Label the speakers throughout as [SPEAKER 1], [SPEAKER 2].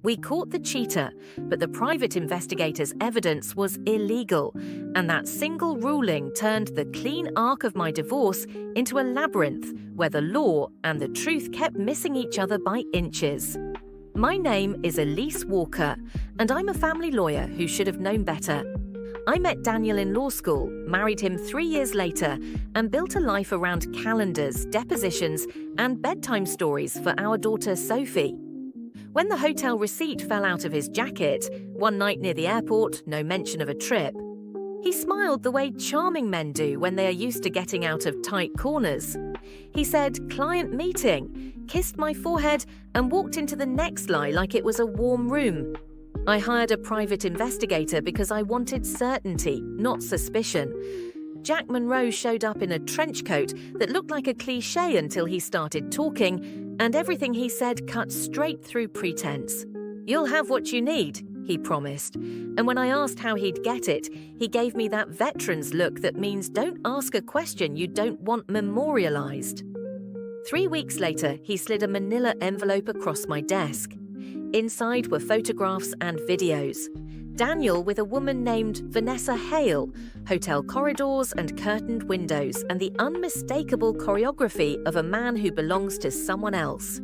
[SPEAKER 1] We caught the cheater, but the private investigator's evidence was illegal, and that single ruling turned the clean arc of my divorce into a labyrinth where the law and the truth kept missing each other by inches. My name is Elise Walker, and I'm a family lawyer who should have known better. I met Daniel in law school, married him 3 years later, and built a life around calendars, depositions, and bedtime stories for our daughter Sophie. When the hotel receipt fell out of his jacket, one night near the airport, no mention of a trip, he smiled the way charming men do when they are used to getting out of tight corners. He said, "Client meeting," kissed my forehead, and walked into the next lie like it was a warm room. I hired a private investigator because I wanted certainty, not suspicion. Jack Monroe showed up in a trench coat that looked like a cliché until he started talking, and everything he said cut straight through pretense. "You'll have what you need," he promised. And when I asked how he'd get it, he gave me that veteran's look that means don't ask a question you don't want memorialized. 3 weeks later, he slid a manila envelope across my desk. Inside were photographs and videos. Daniel with a woman named Vanessa Hale, hotel corridors and curtained windows, and the unmistakable choreography of a man who belongs to someone else.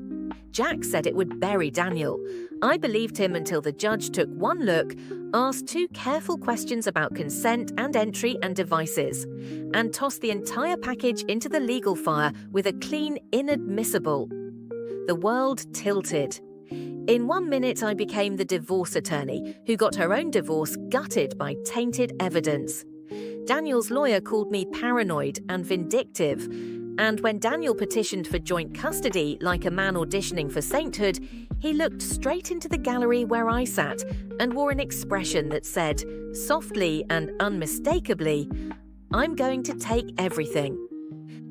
[SPEAKER 1] Jack said it would bury Daniel. I believed him until the judge took one look, asked 2 careful questions about consent and entry and devices, and tossed the entire package into the legal fire with a clean inadmissible. The world tilted. In 1 minute, I became the divorce attorney who got her own divorce gutted by tainted evidence. Daniel's lawyer called me paranoid and vindictive, and when Daniel petitioned for joint custody like a man auditioning for sainthood, he looked straight into the gallery where I sat and wore an expression that said, softly and unmistakably, "I'm going to take everything."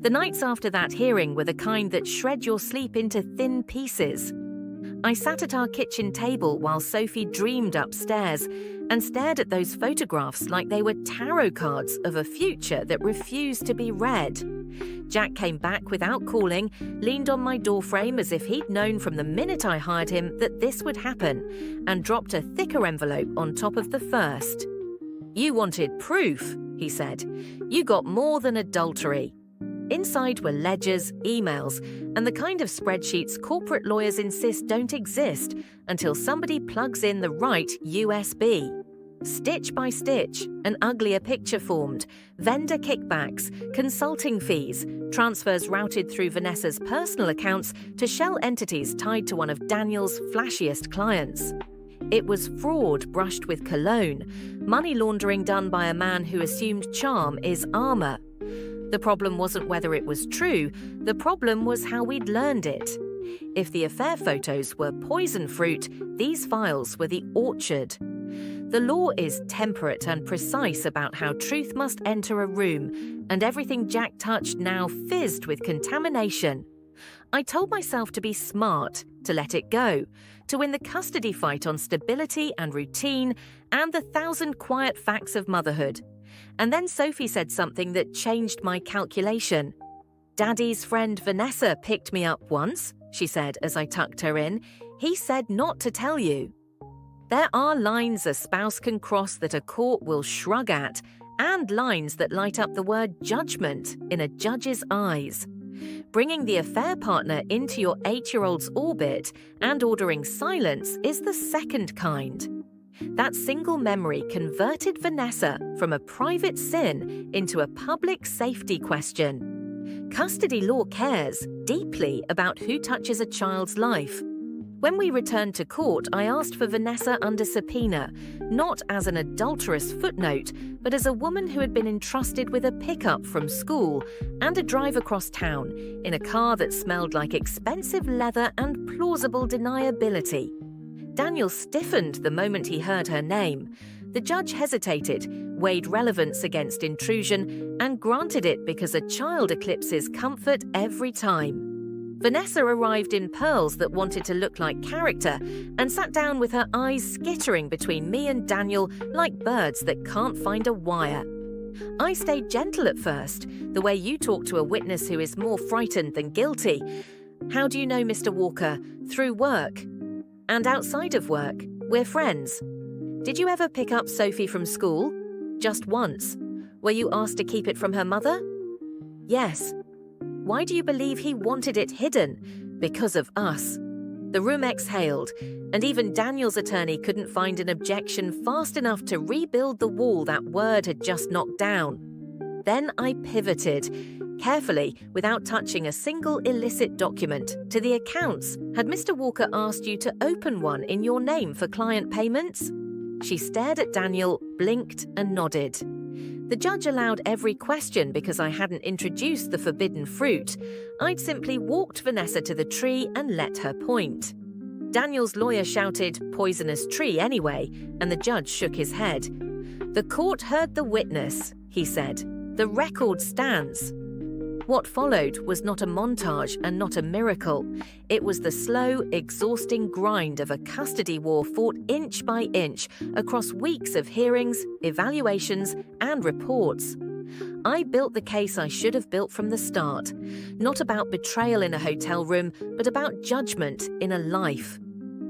[SPEAKER 1] The nights after that hearing were the kind that shred your sleep into thin pieces. I sat at our kitchen table while Sophie dreamed upstairs and stared at those photographs like they were tarot cards of a future that refused to be read. Jack came back without calling, leaned on my doorframe as if he'd known from the minute I hired him that this would happen, and dropped a thicker envelope on top of the first. "You wanted proof," he said. "You got more than adultery." Inside were ledgers, emails, and the kind of spreadsheets corporate lawyers insist don't exist until somebody plugs in the right USB. Stitch by stitch, an uglier picture formed, vendor kickbacks, consulting fees, transfers routed through Vanessa's personal accounts to shell entities tied to one of Daniel's flashiest clients. It was fraud brushed with cologne, money laundering done by a man who assumed charm is armor. The problem wasn't whether it was true, the problem was how we'd learned it. If the affair photos were poison fruit, these files were the orchard. The law is temperate and precise about how truth must enter a room, and everything Jack touched now fizzed with contamination. I told myself to be smart, to let it go, to win the custody fight on stability and routine, and the 1,000 quiet facts of motherhood. And then Sophie said something that changed my calculation. "Daddy's friend Vanessa picked me up once," she said as I tucked her in. "He said not to tell you." There are lines a spouse can cross that a court will shrug at, and lines that light up the word judgment in a judge's eyes. Bringing the affair partner into your 8-year-old's orbit and ordering silence is the second kind. That single memory converted Vanessa from a private sin into a public safety question. Custody law cares deeply about who touches a child's life. When we returned to court, I asked for Vanessa under subpoena, not as an adulterous footnote, but as a woman who had been entrusted with a pickup from school and a drive across town in a car that smelled like expensive leather and plausible deniability. Daniel stiffened the moment he heard her name. The judge hesitated, weighed relevance against intrusion, and granted it because a child eclipses comfort every time. Vanessa arrived in pearls that wanted to look like character and sat down with her eyes skittering between me and Daniel like birds that can't find a wire. I stayed gentle at first, the way you talk to a witness who is more frightened than guilty. "How do you know Mr. Walker? Through work." And outside of work, we're friends. Did you ever pick up Sophie from school? Just once. Were you asked to keep it from her mother? Yes. Why do you believe he wanted it hidden? Because of us. The room exhaled, and even Daniel's attorney couldn't find an objection fast enough to rebuild the wall that word had just knocked down. Then I pivoted, carefully, without touching a single illicit document, to the accounts. Had Mr. Walker asked you to open one in your name for client payments? She stared at Daniel, blinked, and nodded. The judge allowed every question because I hadn't introduced the forbidden fruit. I'd simply walked Vanessa to the tree and let her point. Daniel's lawyer shouted, "Poisonous tree anyway," and the judge shook his head. "The court heard the witness," he said. "The record stands." What followed was not a montage and not a miracle. It was the slow, exhausting grind of a custody war fought inch by inch across weeks of hearings, evaluations, and reports. I built the case I should have built from the start, not about betrayal in a hotel room, but about judgment in a life.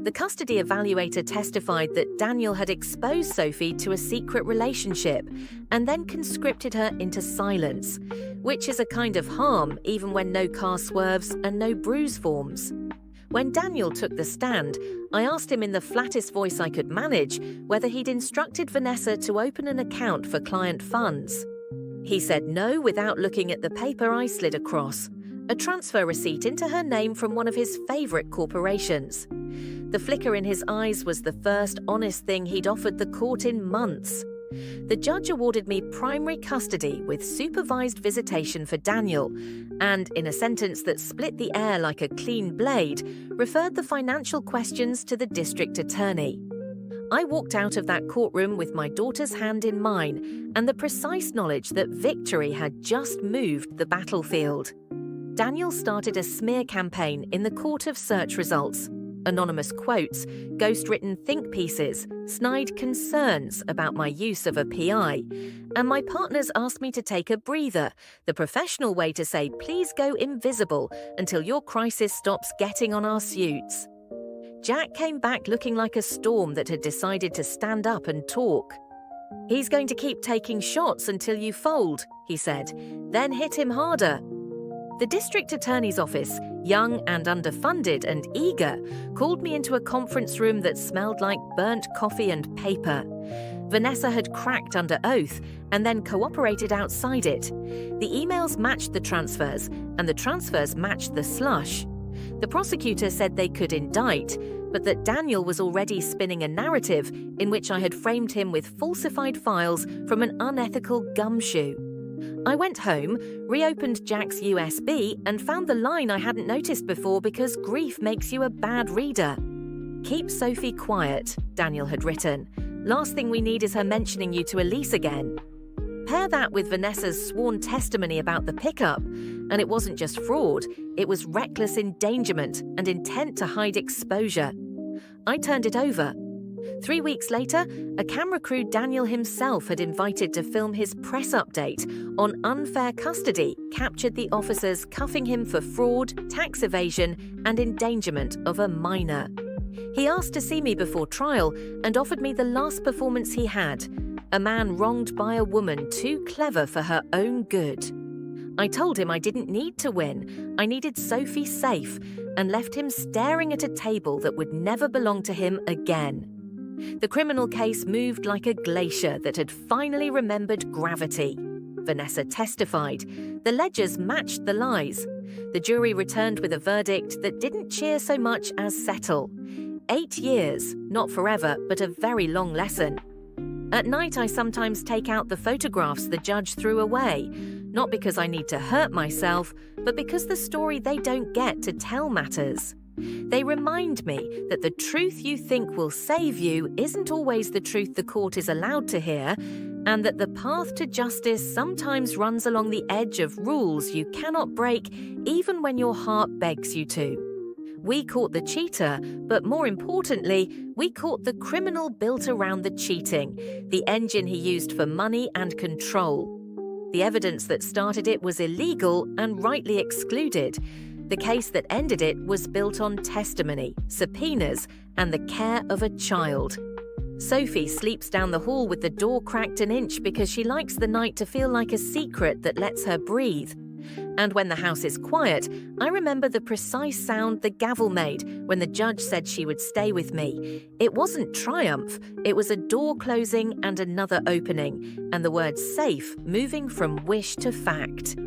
[SPEAKER 1] The custody evaluator testified that Daniel had exposed Sophie to a secret relationship and then conscripted her into silence, which is a kind of harm even when no car swerves and no bruise forms. When Daniel took the stand, I asked him in the flattest voice I could manage whether he'd instructed Vanessa to open an account for client funds. He said no without looking at the paper I slid across, a transfer receipt into her name from one of his favourite corporations. The flicker in his eyes was the first honest thing he'd offered the court in months. The judge awarded me primary custody with supervised visitation for Daniel, and, in a sentence that split the air like a clean blade, referred the financial questions to the district attorney. I walked out of that courtroom with my daughter's hand in mine and the precise knowledge that victory had just moved the battlefield. Daniel started a smear campaign in the court of search results. Anonymous quotes, ghost-written think pieces, snide concerns about my use of a PI, and my partners asked me to take a breather, the professional way to say please go invisible until your crisis stops getting on our suits. Jack came back looking like a storm that had decided to stand up and talk. "He's going to keep taking shots until you fold," he said, "then hit him harder." The district attorney's office, young and underfunded and eager, called me into a conference room that smelled like burnt coffee and paper. Vanessa had cracked under oath and then cooperated outside it. The emails matched the transfers, and the transfers matched the slush. The prosecutor said they could indict, but that Daniel was already spinning a narrative in which I had framed him with falsified files from an unethical gumshoe. I went home, reopened Jack's USB, and found the line I hadn't noticed before because grief makes you a bad reader. "Keep Sophie quiet," Daniel had written. "Last thing we need is her mentioning you to Elise again." Pair that with Vanessa's sworn testimony about the pickup, and it wasn't just fraud, it was reckless endangerment and intent to hide exposure. I turned it over. 3 weeks later, a camera crew Daniel himself had invited to film his press update on unfair custody captured the officers cuffing him for fraud, tax evasion, and endangerment of a minor. He asked to see me before trial and offered me the last performance he had, a man wronged by a woman too clever for her own good. I told him I didn't need to win, I needed Sophie safe, and left him staring at a table that would never belong to him again. The criminal case moved like a glacier that had finally remembered gravity. Vanessa testified. The ledgers matched the lies. The jury returned with a verdict that didn't cheer so much as settle. 8 years, not forever, but a very long lesson. At night, I sometimes take out the photographs the judge threw away, not because I need to hurt myself, but because the story they don't get to tell matters. They remind me that the truth you think will save you isn't always the truth the court is allowed to hear, and that the path to justice sometimes runs along the edge of rules you cannot break even when your heart begs you to. We caught the cheater, but more importantly, we caught the criminal built around the cheating, the engine he used for money and control. The evidence that started it was illegal and rightly excluded, The case that ended it was built on testimony, subpoenas, and the care of a child. Sophie sleeps down the hall with the door cracked an inch because she likes the night to feel like a secret that lets her breathe. And when the house is quiet, I remember the precise sound the gavel made when the judge said she would stay with me. It wasn't triumph, it was a door closing and another opening, and the word safe moving from wish to fact.